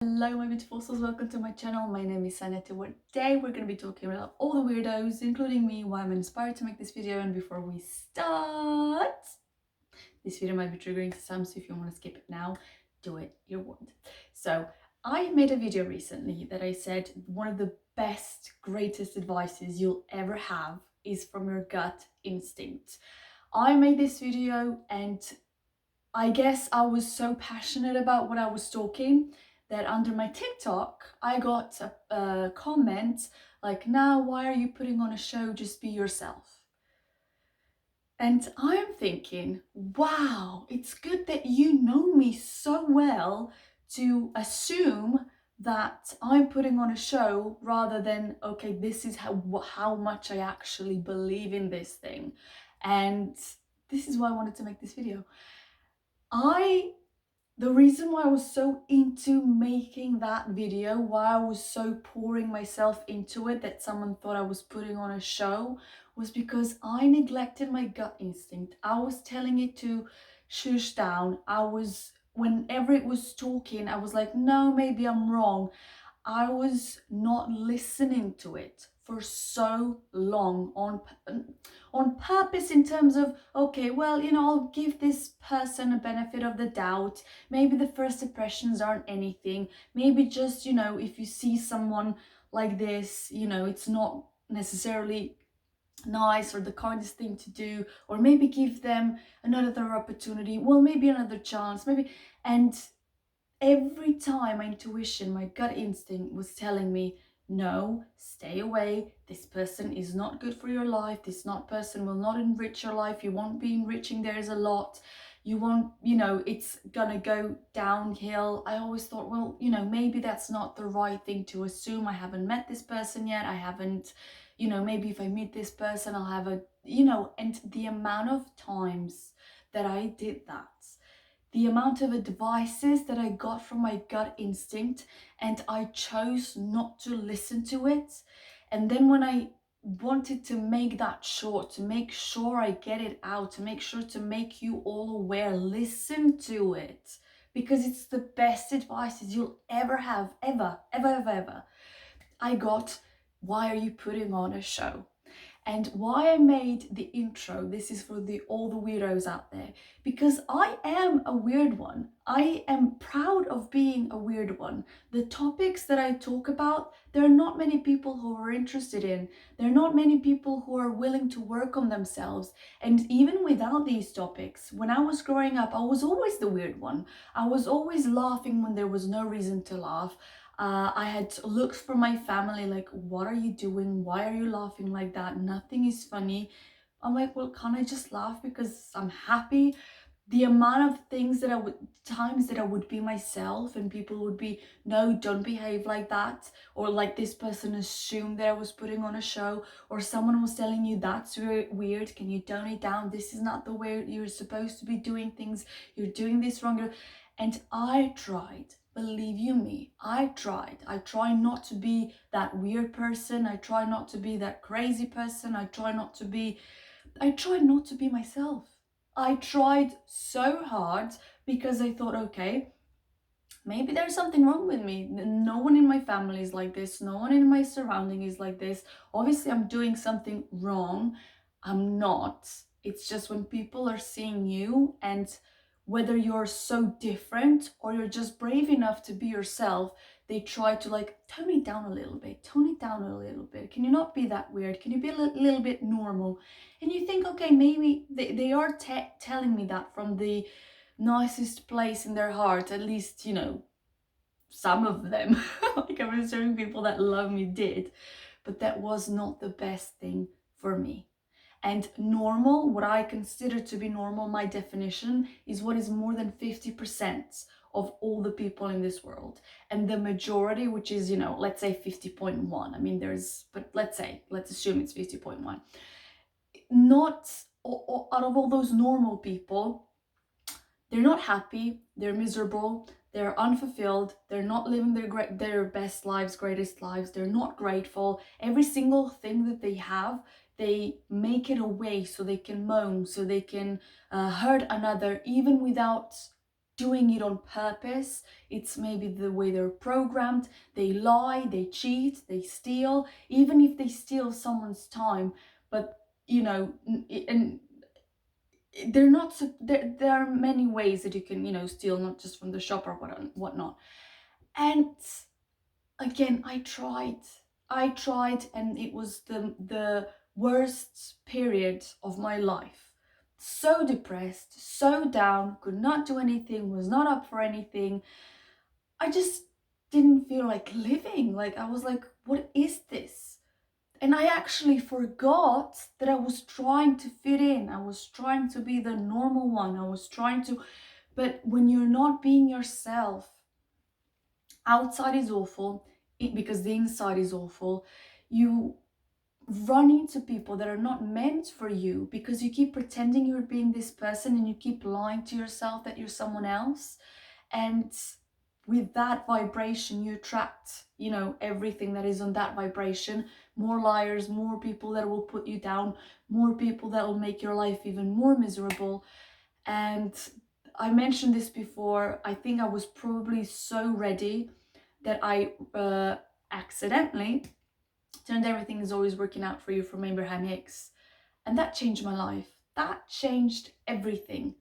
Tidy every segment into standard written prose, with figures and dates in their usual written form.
Hello my beautiful souls, welcome to my channel. My name is Sanja. Today we're going to be talking about all the weirdos, including me, why I'm inspired to make this video. And before we start, this video might be triggering to some, so if you want to skip it now, do it, you won't. So I made a video recently that I said one of the best, greatest advices you'll ever have is from your gut instinct. I made this video and I guess I was so passionate about what I was talking that under my TikTok, I got a comment like, now why are you putting on a show? Just be yourself. And I'm thinking, wow, it's good that you know me so well to assume that I'm putting on a show rather than, okay, this is how much I actually believe in this thing. And this is why I wanted to make this video. The reason why I was so into making that video, why I was so pouring myself into it, that someone thought I was putting on a show, was because I neglected my gut instinct. I was telling it to shush down. Whenever it was talking, I was like, no, maybe I'm wrong. I was not listening to it for so long on purpose, in terms of, okay, well, I'll give this person a benefit of the doubt. Maybe the first impressions aren't anything. Maybe just, if you see someone like this, it's not necessarily nice or the kindest thing to do, or maybe give them another opportunity, well, maybe another chance, maybe. And every time my intuition, my gut instinct was telling me, no, stay away. This person is not good for your life. Person will not enrich your life. You won't be enriching theirs a lot. You won't, it's gonna go downhill. I always thought, well, maybe that's not the right thing to assume. I haven't met this person yet. I haven't, maybe if I meet this person, I'll have and the amount of times that I did that, the amount of advices that I got from my gut instinct, and I chose not to listen to it. And then when I wanted to make that short, to make sure I get it out, to make sure to make you all aware, listen to it, because it's the best advices you'll ever have, ever, ever, ever, ever. I got, why are you putting on a show? And why I made the intro, this is for all the weirdos out there, because I am a weird one. I am proud of being a weird one. The topics that I talk about, there are not many people who are interested in. There are not many people who are willing to work on themselves. And even without these topics, when I was growing up, I was always the weird one. I was always laughing when there was no reason to laugh. I had looked for my family, like, what are you doing? Why are you laughing like that? Nothing is funny. I'm like, well, can't I just laugh because I'm happy? The amount of times that I would be myself and people would be, no, don't behave like that. Or like this person assumed that I was putting on a show, or someone was telling you that's weird. Can you tone it down? This is not the way you're supposed to be doing things. You're doing this wrong. And I tried. Believe you me, I tried. I try not to be that weird person. I try not to be that crazy person. I try not to be myself. I tried so hard because I thought, okay, maybe there's something wrong with me. No one in my family is like this. No one in my surrounding is like this. Obviously, I'm doing something wrong. I'm not. It's just when people are seeing you, and whether you're so different or you're just brave enough to be yourself, they try to like tone it down a little bit, tone it down a little bit. Can you not be that weird? Can you be a little bit normal? And you think, okay, maybe they are telling me that from the nicest place in their heart, at least, some of them. Like, I'm assuming people that love me did, but that was not the best thing for me. And normal, what I consider to be normal, my definition, is what is more than 50% of all the people in this world. And the majority, which is, let's say 50.1. I mean, but let's assume it's 50.1. Not out of all those normal people, they're not happy, they're miserable, they're unfulfilled, they're not living their best lives, greatest lives, they're not grateful. Every single thing that they have, they make it away so they can moan, so they can hurt another, even without doing it on purpose. It's maybe the way they're programmed. They lie, they cheat, they steal, even if they steal someone's time. But, you know, and they're not, there are many ways that you can, you know, steal, not just from the shop or whatnot. And again, I tried, and it was the worst period of my life. So depressed, so down, could not do anything, was not up for anything. I just didn't feel like living. Like, I was like, what is this? And I actually forgot that I was trying to fit in. I was trying to be the normal one. I was trying to, but when you're not being yourself, outside is awful because the inside is awful. You run into people that are not meant for you because you keep pretending you're being this person and you keep lying to yourself that you're someone else. And with that vibration, you attract, you know, everything that is on that vibration. More liars, more people that will put you down, more people that will make your life even more miserable. And I mentioned this before, I think I was probably so ready that I accidentally turned Everything Is Always Working Out For You from Abraham Hicks. And that changed my life. That changed everything.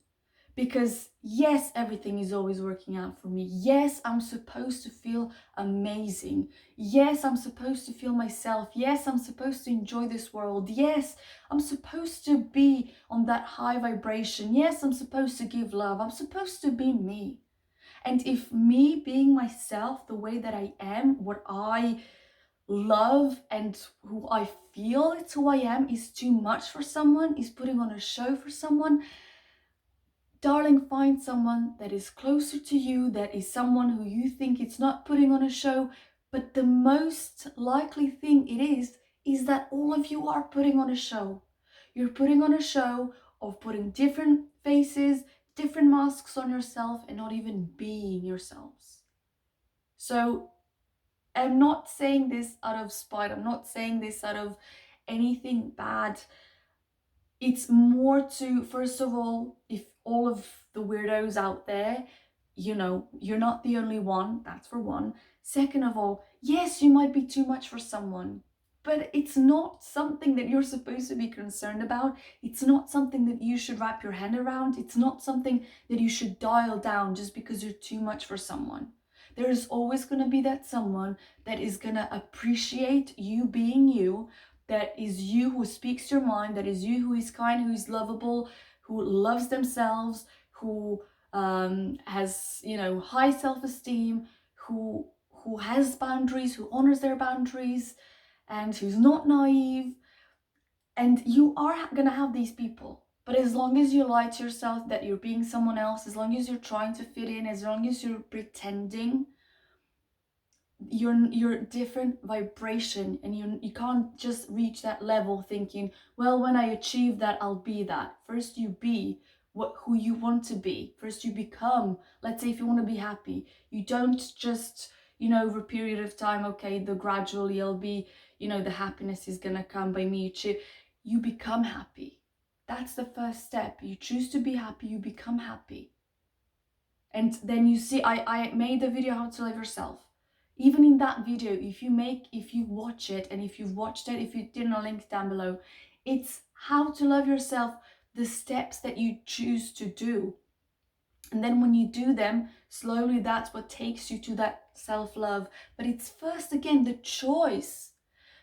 Because yes, everything is always working out for me. Yes, I'm supposed to feel amazing. Yes, I'm supposed to feel myself. Yes, I'm supposed to enjoy this world. Yes, I'm supposed to be on that high vibration. Yes, I'm supposed to give love. I'm supposed to be me. And if me being myself the way that I am, what I love and who I feel it's who I am, is too much for someone, is putting on a show for someone, darling, find someone that is closer to you, that is someone who you think it's not putting on a show. But the most likely thing it is that all of you are putting on a show. You're putting on a show of putting different faces, different masks on yourself, and not even being yourselves. So I'm not saying this out of spite. I'm not saying this out of anything bad. It's more to, first of all, if all of the weirdos out there, you know, you're not the only one, that's for one. Second of all, yes, you might be too much for someone, but it's not something that you're supposed to be concerned about. It's not something that you should wrap your head around. It's not something that you should dial down just because you're too much for someone. There is always going to be that someone that is going to appreciate you being you, that is you who speaks your mind, that is you who is kind, who is lovable, who loves themselves, who has, you know, high self-esteem, who has boundaries, who honors their boundaries, and who's not naive. And you are gonna have these people. But as long as you lie to yourself that you're being someone else, as long as you're trying to fit in, as long as you're pretending, you're different vibration, and you can't just reach that level thinking, well, when I achieve that, I'll be that. First you be who you want to be. First you become, let's say if you want to be happy, you don't just, you know, over a period of time, okay, the gradually I'll be, you know, the happiness is gonna come by me. You become happy. That's the first step. You choose to be happy, you become happy. And then you see, I made the video how to love yourself. Even in that video, if you watch it, and if you've watched it, if you didn't, I'll link down below. It's how to love yourself, the steps that you choose to do. And then when you do them, slowly that's what takes you to that self-love. But it's first, again, the choice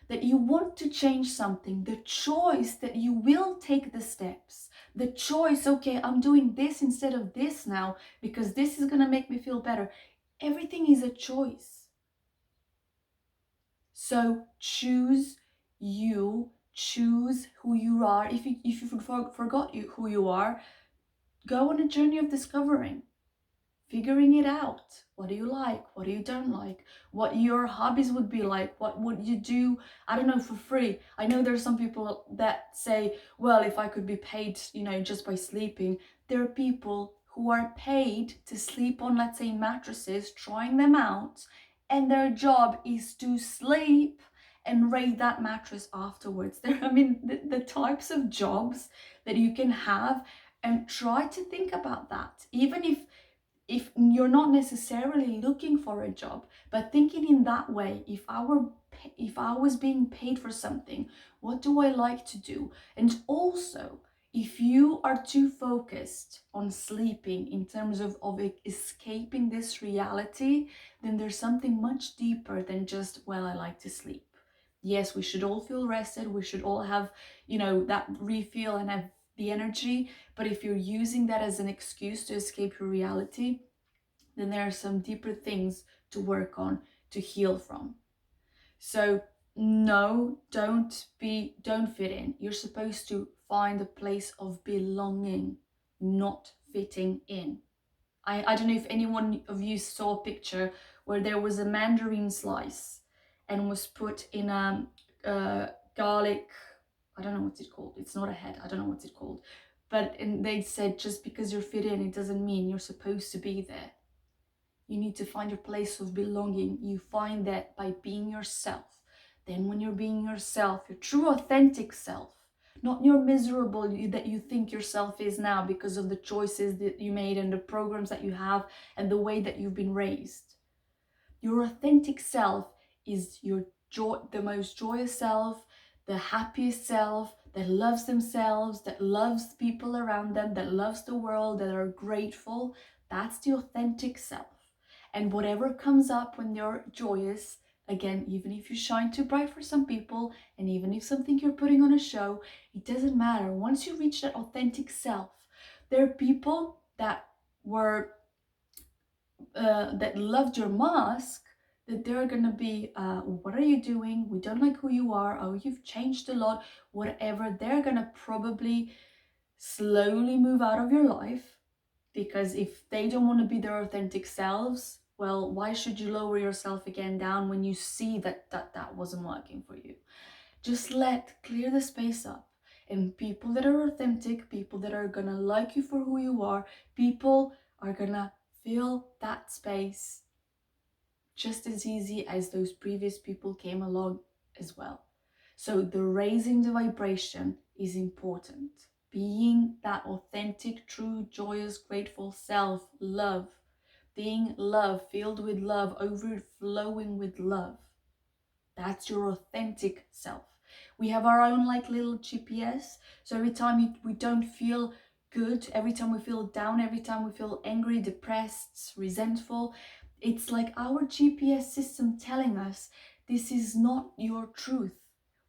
that you want to change something, the choice that you will take the steps, the choice, okay, I'm doing this instead of this now because this is going to make me feel better. Everything is a choice. So choose you, choose who you are. If you forgot who you are, go on a journey of discovering, figuring it out. What do you like? What do you don't like? What your hobbies would be like? What would you do, I don't know, for free? I know there's some people that say, well, if I could be paid, you know, just by sleeping. There are people who are paid to sleep on, let's say, mattresses, trying them out, and their job is to sleep and rate that mattress afterwards. I mean, the types of jobs that you can have, and try to think about that. Even if if you're not necessarily looking for a job, but thinking in that way, if I was being paid for something, what do I like to do? And also, if you are too focused on sleeping in terms of escaping this reality, then there's something much deeper than just, well, I like to sleep. Yes, we should all feel rested. We should all have, that refill and have the energy. But if you're using that as an excuse to escape your reality, then there are some deeper things to work on, to heal from. So no, don't fit in. You're supposed to find a place of belonging, not fitting in. I don't know if anyone of you saw a picture where there was a mandarin slice and was put in garlic, I don't know what's it called. It's not a head. I don't know what's it called. And they said, just because you're fit in, it doesn't mean you're supposed to be there. You need to find your place of belonging. You find that by being yourself. Then when you're being yourself, your true authentic self, not your miserable that you think yourself is now because of the choices that you made and the programs that you have and the way that you've been raised. Your authentic self is your joy, the most joyous self, the happiest self, that loves themselves, that loves people around them, that loves the world, that are grateful. That's the authentic self. And whatever comes up when you're joyous, again, even if you shine too bright for some people, and even if something you're putting on a show, it doesn't matter. Once you reach that authentic self, there are people that were that loved your mask, that they're gonna be, what are you doing? We don't like who you are. Oh, you've changed a lot. Whatever. They're gonna probably slowly move out of your life, because if they don't want to be their authentic selves, well, why should you lower yourself again down when you see that wasn't working for you? Just clear the space up, and people that are authentic, people that are gonna like you for who you are, people are gonna fill that space just as easy as those previous people came along as well. So the raising the vibration is important. Being that authentic, true, joyous, grateful self, love, being love, filled with love, overflowing with love. That's your authentic self. We have our own like little GPS. So every time we don't feel good, every time we feel down, every time we feel angry, depressed, resentful, it's like our GPS system telling us this is not your truth.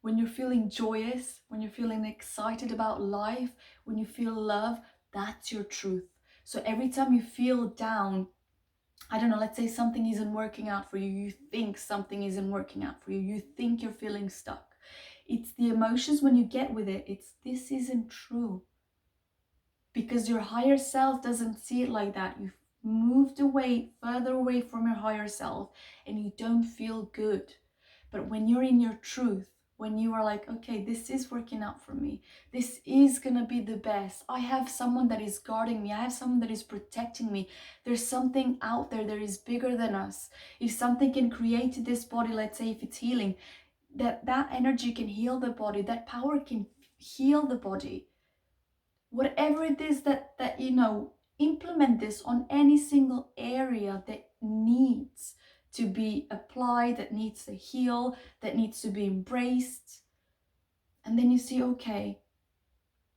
When you're feeling joyous, when you're feeling excited about life, when you feel love, that's your truth. So every time you feel down, I don't know, let's say something isn't working out for you, you think something isn't working out for you, you think you're feeling stuck. It's the emotions when you get with it, it's this isn't true. Because your higher self doesn't see it like that. You've moved away, further away from your higher self, and you don't feel good. But when you're in your truth, when you are like, okay, this is working out for me, this is gonna be the best, I have someone that is guarding me, I have someone that is protecting me, there's something out there that is bigger than us. If something can create this body, let's say if it's healing, that energy can heal the body, that power can heal the body. Whatever it is that implement this on any single area that needs to be applied, that needs to heal, that needs to be embraced. And then you see, okay,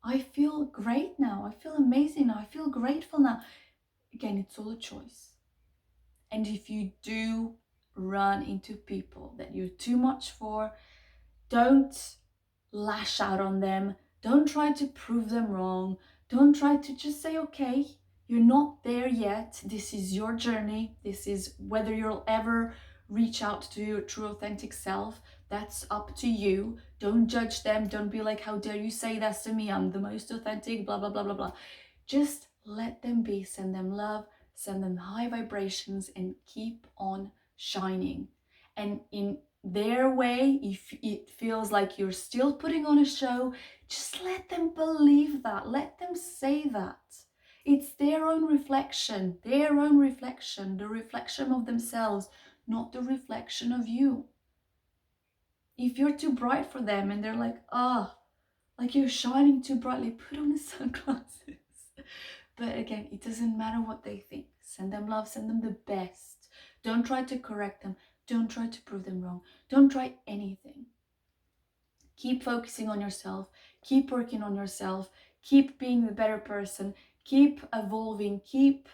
I feel great now, I feel amazing now, I feel grateful now. Again, it's all a choice. And if you do run into people that you're too much for, don't lash out on them. Don't try to prove them wrong. Don't try to just say, okay, you're not there yet. This is your journey. This is whether you'll ever reach out to your true authentic self. That's up to you. Don't judge them. Don't be like, how dare you say that to me? I'm the most authentic, blah, blah, blah, blah, blah. Just let them be. Send them love, send them high vibrations, and keep on shining. And in their way, if it feels like you're still putting on a show, just let them believe that. Let them say that. It's their own reflection, the reflection of themselves, not the reflection of you. If you're too bright for them and they're like, like you're shining too brightly, put on the sunglasses. But again, it doesn't matter what they think. Send them love, send them the best. Don't try to correct them. Don't try to prove them wrong. Don't try anything. Keep focusing on yourself. Keep working on yourself. Keep being the better person. Keep evolving. Keep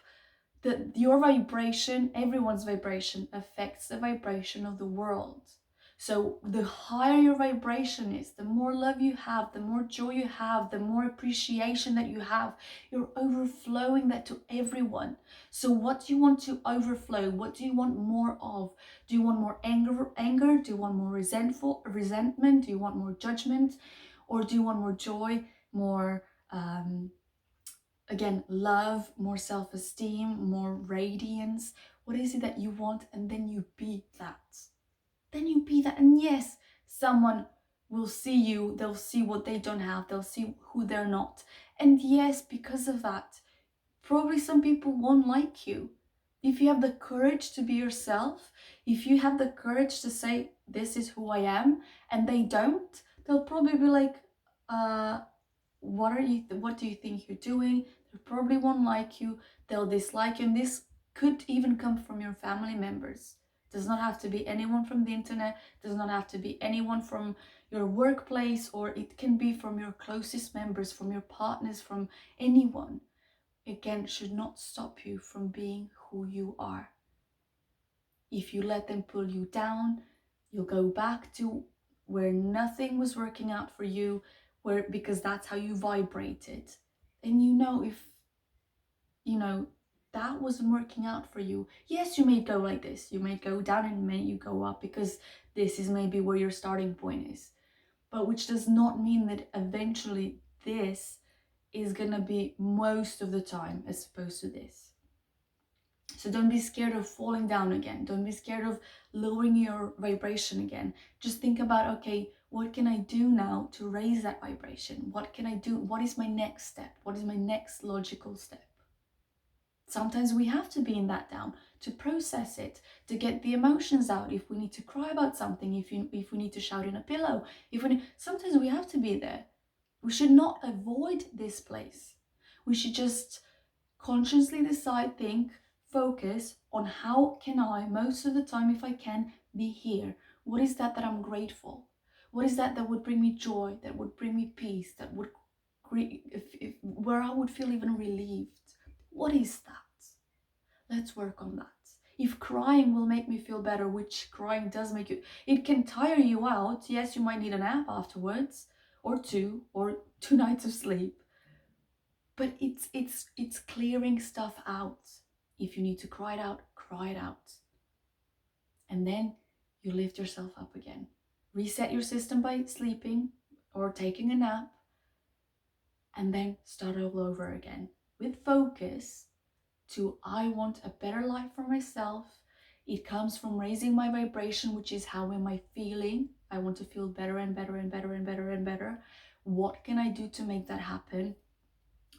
your vibration, everyone's vibration affects the vibration of the world. So the higher your vibration is, the more love you have, the more joy you have, the more appreciation that you have, you're overflowing that to everyone. So what do you want to overflow? What do you want more of? Do you want more anger? Do you want more resentment? Do you want more judgment? Or do you want more joy, more again, love, more self-esteem, more radiance? What is it that you want? And then you be that. Then you be that. And yes, someone will see you. They'll see what they don't have. They'll see who they're not. And yes, because of that, probably some people won't like you. If you have the courage to be yourself, if you have the courage to say, this is who I am, and they don't, they'll probably be like, what do you think you're doing? They probably won't like you. They'll dislike you. And this could even come from your family members. It does not have to be anyone from the internet. It does not have to be anyone from your workplace, or it can be from your closest members, from your partners, from anyone. Again, should not stop you from being who you are. If you let them pull you down, you'll go back to where nothing was working out for you, because that's how you vibrated. And if that wasn't working out for you, yes, you may go like this, you may go down, and may you go up, because this is maybe where your starting point is, but which does not mean that eventually this is gonna be most of the time as opposed to this. So don't be scared of falling down again. Don't be scared of lowering your vibration again. Just think about, okay, what can I do now to raise that vibration? What can I do? What is my next step? What is my next logical step? Sometimes we have to be in that down to process it, to get the emotions out. If we need to cry about something, if we need to shout in a pillow, sometimes we have to be there. We should not avoid this place. We should just consciously decide, think, focus on how can I, most of the time if I can, be here. What is that I'm grateful? What is that would bring me joy, that would bring me peace, that would where I would feel even relieved? What is that? Let's work on that. If crying will make me feel better, which crying does make you, it can tire you out. Yes, you might need a nap afterwards, or two nights of sleep. But it's clearing stuff out. If you need to cry it out, cry it out. And then you lift yourself up again. Reset your system by sleeping or taking a nap. And then start all over again with focus to, I want a better life for myself. It comes from raising my vibration, which is how am I feeling? I want to feel better and better and better and better and better. What can I do to make that happen?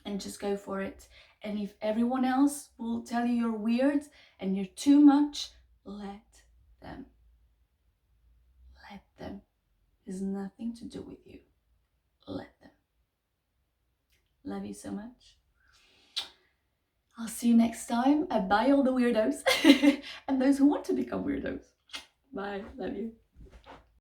And just go for it. And if everyone else will tell you you're weird and you're too much, let them. Let them. It has nothing to do with you. Let them. Love you so much. I'll see you next time. Bye all the weirdos and those who want to become weirdos. Bye. Love you.